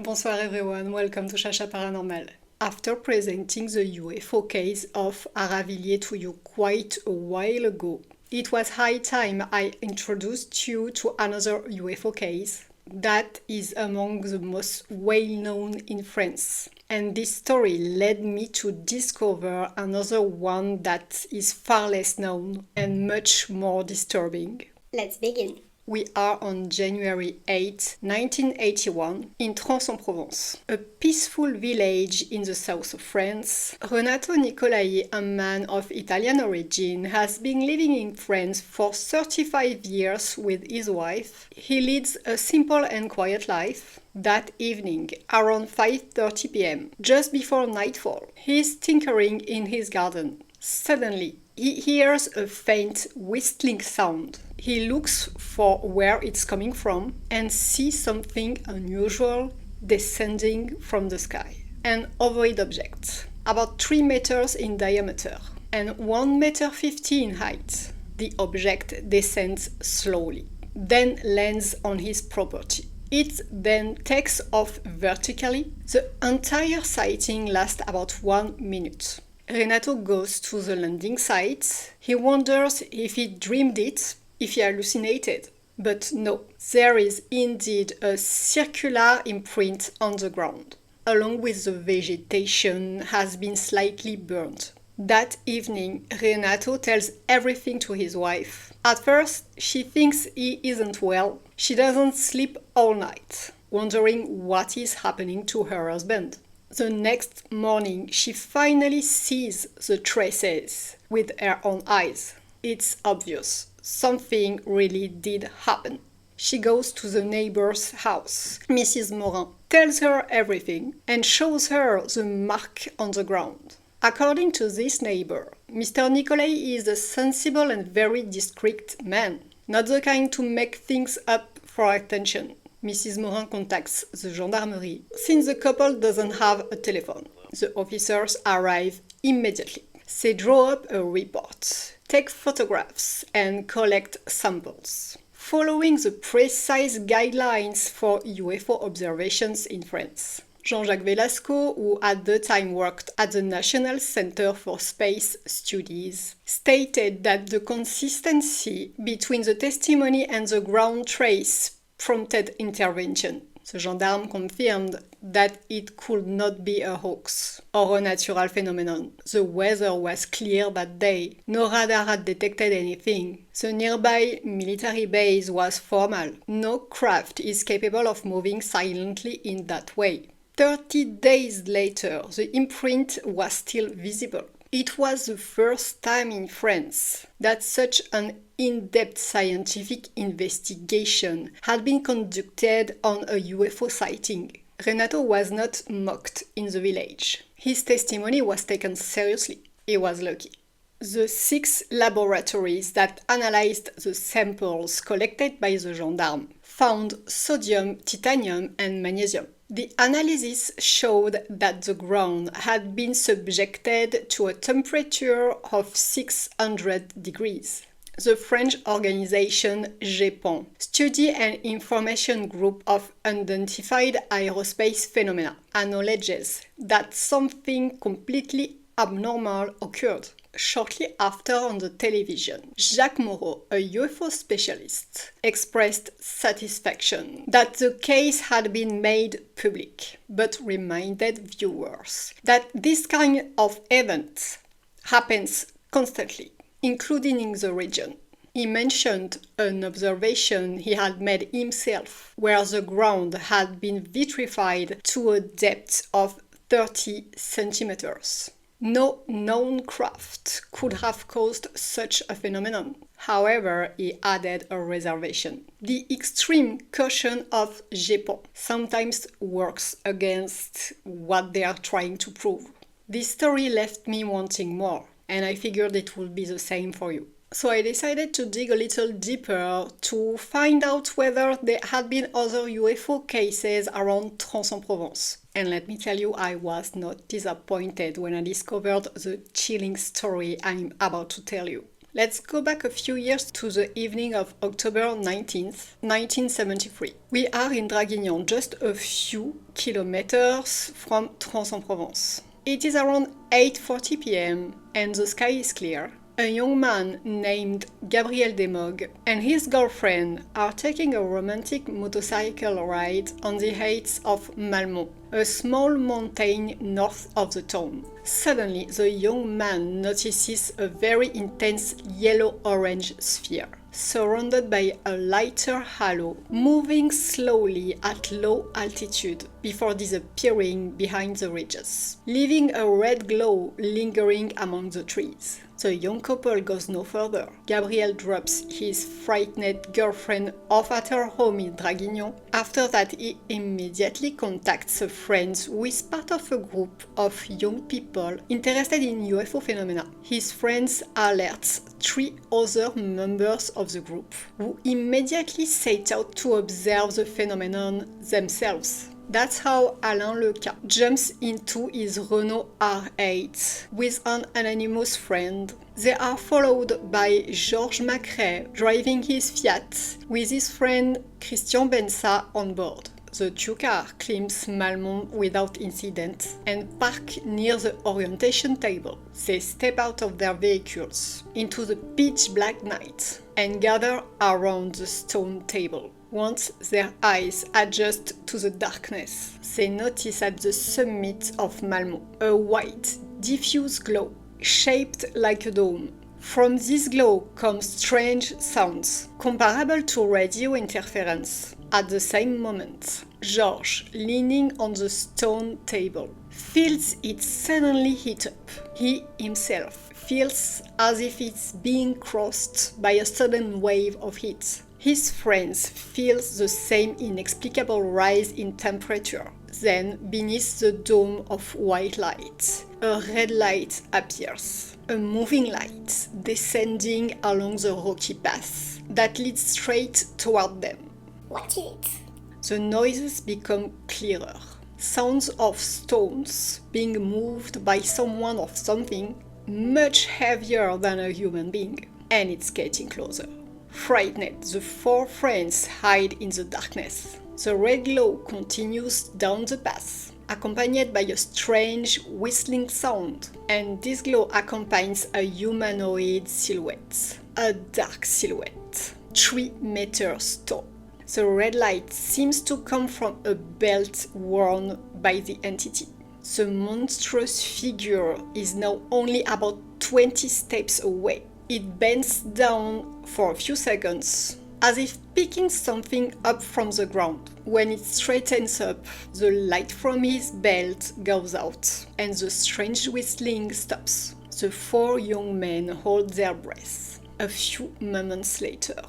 Bonsoir everyone, welcome to Chacha Paranormal. After presenting the UFO case of Aravilliers to you quite a while ago, it was high time I introduced you to another UFO case that is among the most well-known in France. And this story led me to discover another one that is far less known and much more disturbing. Let's begin. We are on January 8, 1981, in Temps-en-Provence, a peaceful village in the south of France. Renato Nicolai, a man of Italian origin, has been living in France for 35 years with his wife. He leads a simple and quiet life. That evening, around 5:30 p.m., just before nightfall, he is tinkering in his garden. Suddenly, he hears a faint whistling sound. He looks for where it's coming from and sees something unusual descending from the sky. An ovoid object, about 3 meters in diameter and 1.50 m in height. The object descends slowly, then lands on his property. It then takes off vertically. The entire sighting lasts about 1 minute. Renato goes to the landing site. He wonders if he dreamed it, if he hallucinated. But no, there is indeed a circular imprint on the ground, along with the vegetation has been slightly burnt. That evening, Renato tells everything to his wife. At first, she thinks he isn't well. She doesn't sleep all night, wondering what is happening to her husband. The next morning, she finally sees the traces with her own eyes. It's obvious. Something really did happen. She goes to the neighbor's house. Mrs. Morin tells her everything and shows her the mark on the ground. According to this neighbor, Mr. Nicolai is a sensible and very discreet man, not the kind to make things up for attention. Mrs. Morin contacts the gendarmerie. Since the couple doesn't have a telephone, the officers arrive immediately. They draw up a report, take photographs, and collect samples, following the precise guidelines for UFO observations in France. Jean-Jacques Velasco, who at the time worked at the National Center for Space Studies, stated that the consistency between the testimony and the ground trace prompted intervention. The gendarme confirmed that it could not be a hoax or a natural phenomenon. The weather was clear that day. No radar had detected anything. The nearby military base was formal. No craft is capable of moving silently in that way. 30 days later, the imprint was still visible. It was the first time in France that such an in-depth scientific investigation had been conducted on a UFO sighting. Renato was not mocked in the village. His testimony was taken seriously. He was lucky. The 6 laboratories that analyzed the samples collected by the gendarme found sodium, titanium, and magnesium. The analysis showed that the ground had been subjected to a temperature of 600 degrees. The French organization GEPAN, Study and Information Group of Unidentified Aerospace Phenomena, acknowledges that something completely abnormal occurred. Shortly after on the television, Jacques Moreau, a UFO specialist, expressed satisfaction that the case had been made public, but reminded viewers that this kind of event happens constantly, including in the region. He mentioned an observation he had made himself, where the ground had been vitrified to a depth of 30 centimeters. No known craft could have caused such a phenomenon. However, he added a reservation. The extreme caution of GEPAN sometimes works against what they are trying to prove. This story left me wanting more, and I figured it would be the same for you. So I decided to dig a little deeper to find out whether there had been other UFO cases around Trans-en-Provence. And let me tell you, I was not disappointed when I discovered the chilling story I'm about to tell you. Let's go back a few years to the evening of October 19th, 1973. We are in Draguignan, just a few kilometers from Trans-en-Provence. It is around 8:40 p.m. and the sky is clear. A young man named Gabriel Desmogues and his girlfriend are taking a romantic motorcycle ride on the heights of Malmont, a small mountain north of the town. Suddenly, the young man notices a very intense yellow-orange sphere, surrounded by a lighter halo, moving slowly at low altitude before disappearing behind the ridges, leaving a red glow lingering among the trees. The young couple goes no further. Gabriel drops his frightened girlfriend off at her home in Draguignan. After that, he immediately contacts a friend who is part of a group of young people interested in UFO phenomena. His friends alerts 3 other members of the group, who immediately set out to observe the phenomenon themselves. That's how Alain Leca jumps into his Renault R8 with an anonymous friend. They are followed by Georges Macrae driving his Fiat with his friend Christian Bensa on board. The two cars climbs Malmont without incident and park near the orientation table. They step out of their vehicles into the pitch black night and gather around the stone table. Once their eyes adjust to the darkness, they notice at the summit of Malmont a white, diffuse glow, shaped like a dome. From this glow come strange sounds, comparable to radio interference. At the same moment, Georges, leaning on the stone table, feels it suddenly heat up. He himself feels as if it's being crossed by a sudden wave of heat. His friends feel the same inexplicable rise in temperature. Then, beneath the dome of white light, a red light appears. A moving light descending along the rocky path that leads straight toward them. What is it? The noises become clearer. Sounds of stones being moved by someone or something much heavier than a human being. And it's getting closer. Frightened, the 4 friends hide in the darkness. The red glow continues down the path, accompanied by a strange whistling sound, and this glow accompanies a humanoid silhouette, a dark silhouette, 3 meters tall. The red light seems to come from a belt worn by the entity. The monstrous figure is now only about 20 steps away. It bends down for a few seconds, as if picking something up from the ground. When it straightens up, the light from his belt goes out, and the strange whistling stops. The 4 young men hold their breath. A few moments later,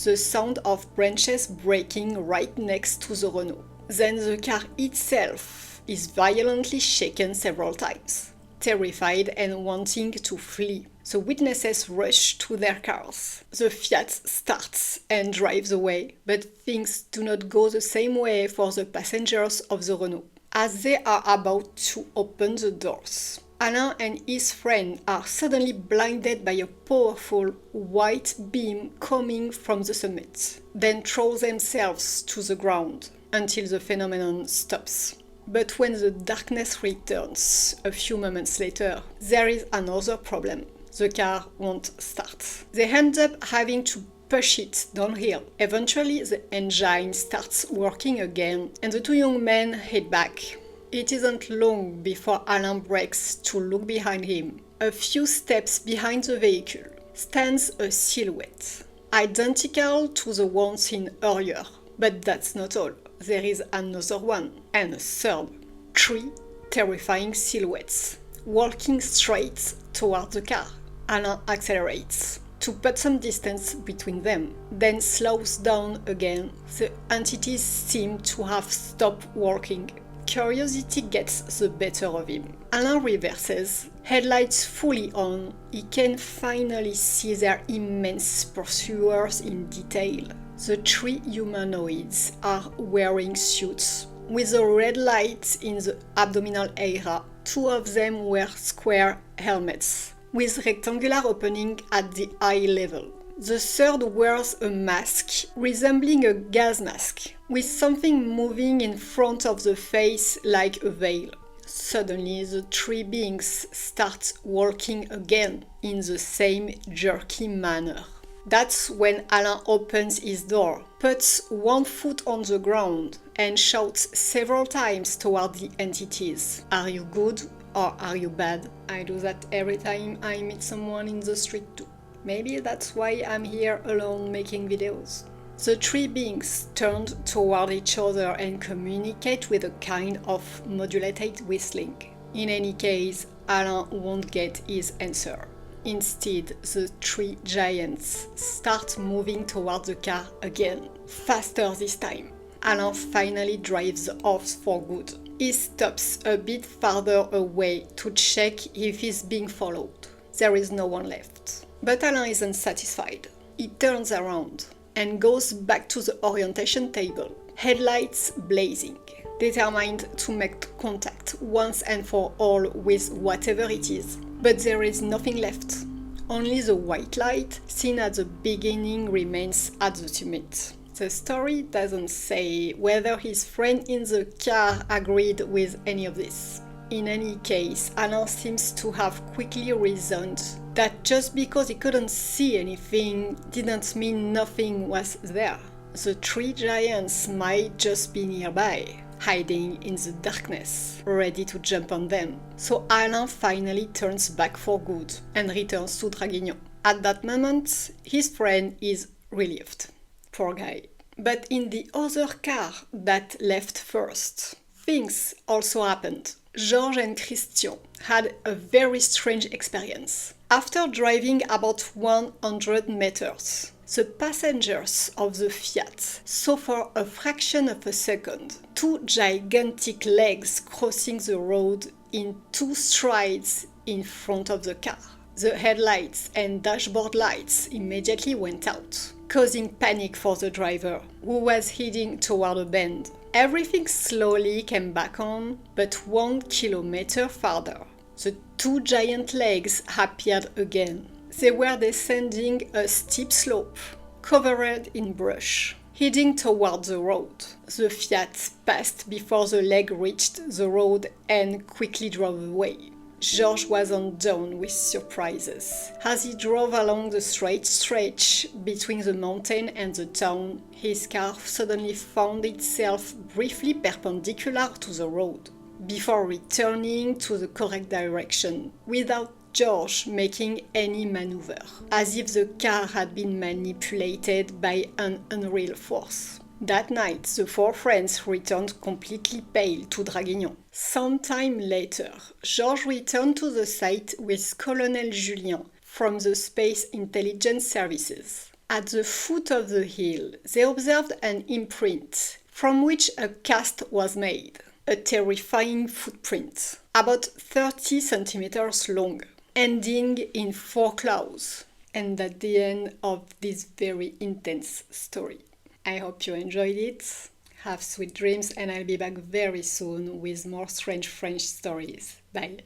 the sound of branches breaking right next to the Renault. Then the car itself is violently shaken several times. Terrified and wanting to flee, the witnesses rush to their cars. The Fiat starts and drives away, but things do not go the same way for the passengers of the Renault. As they are about to open the doors, Alain and his friend are suddenly blinded by a powerful white beam coming from the summit, then throw themselves to the ground until the phenomenon stops. But when the darkness returns a few moments later, there is another problem. The car won't start. They end up having to push it downhill. Eventually, the engine starts working again, and the 2 young men head back. It isn't long before Alain breaks to look behind him. A few steps behind the vehicle stands a silhouette, identical to the one seen earlier. But that's not all. There is another one, and a third. 3 terrifying silhouettes, walking straight toward the car. Alain accelerates to put some distance between them, then slows down again. The entities seem to have stopped walking. Curiosity gets the better of him. Alain reverses, headlights fully on. He can finally see their immense pursuers in detail. The 3 humanoids are wearing suits with a red light in the abdominal area. 2 of them wear square helmets. with rectangular opening at the eye level. The third wears a mask resembling a gas mask, with something moving in front of the face like a veil. Suddenly, the three beings start walking again in the same jerky manner. That's when Alain opens his door, puts one foot on the ground, and shouts several times toward the entities. Are you good or are you bad? I do that every time I meet someone in the street too. Maybe that's why I'm here alone making videos. The three beings turned toward each other and communicate with a kind of modulated whistling. In any case, Alain won't get his answer. Instead, the three giants start moving toward the car again, faster this time. Alain finally drives off for good. He stops a bit farther away to check if he's being followed. There is no one left. But Alain isn't satisfied. He turns around and goes back to the orientation table, headlights blazing, determined to make contact once and for all with whatever it is. But there is nothing left. Only the white light seen at the beginning remains at the summit. The story doesn't say whether his friend in the car agreed with any of this. In any case, Alain seems to have quickly reasoned that just because he couldn't see anything didn't mean nothing was there. The three giants might just be nearby, hiding in the darkness, ready to jump on them. So Alain finally turns back for good and returns to Draguignan. At that moment, his friend is relieved. Poor guy. But in the other car that left first, things also happened. Georges and Christian had a very strange experience. After driving about 100 meters, the passengers of the Fiat saw for a fraction of a second two gigantic legs crossing the road in two strides in front of the car. The headlights and dashboard lights immediately went out, causing panic for the driver, who was heading toward a bend. Everything slowly came back on, but 1 kilometer farther, the two giant legs appeared again. They were descending a steep slope, covered in brush, heading toward the road. The Fiat passed before the leg reached the road and quickly drove away. Georges wasn't done with surprises. As he drove along the straight stretch between the mountain and the town, his car suddenly found itself briefly perpendicular to the road, before returning to the correct direction, without Georges making any maneuver, as if the car had been manipulated by an unreal force. That night, the four friends returned completely pale to Draguignan. Sometime later, Georges returned to the site with Colonel Julien from the Space Intelligence Services. At the foot of the hill, they observed an imprint from which a cast was made, a terrifying footprint, about 30 centimeters long, ending in 4 claws. And that's the end of this very intense story. I hope you enjoyed it. Have sweet dreams, and I'll be back very soon with more strange French stories. Bye.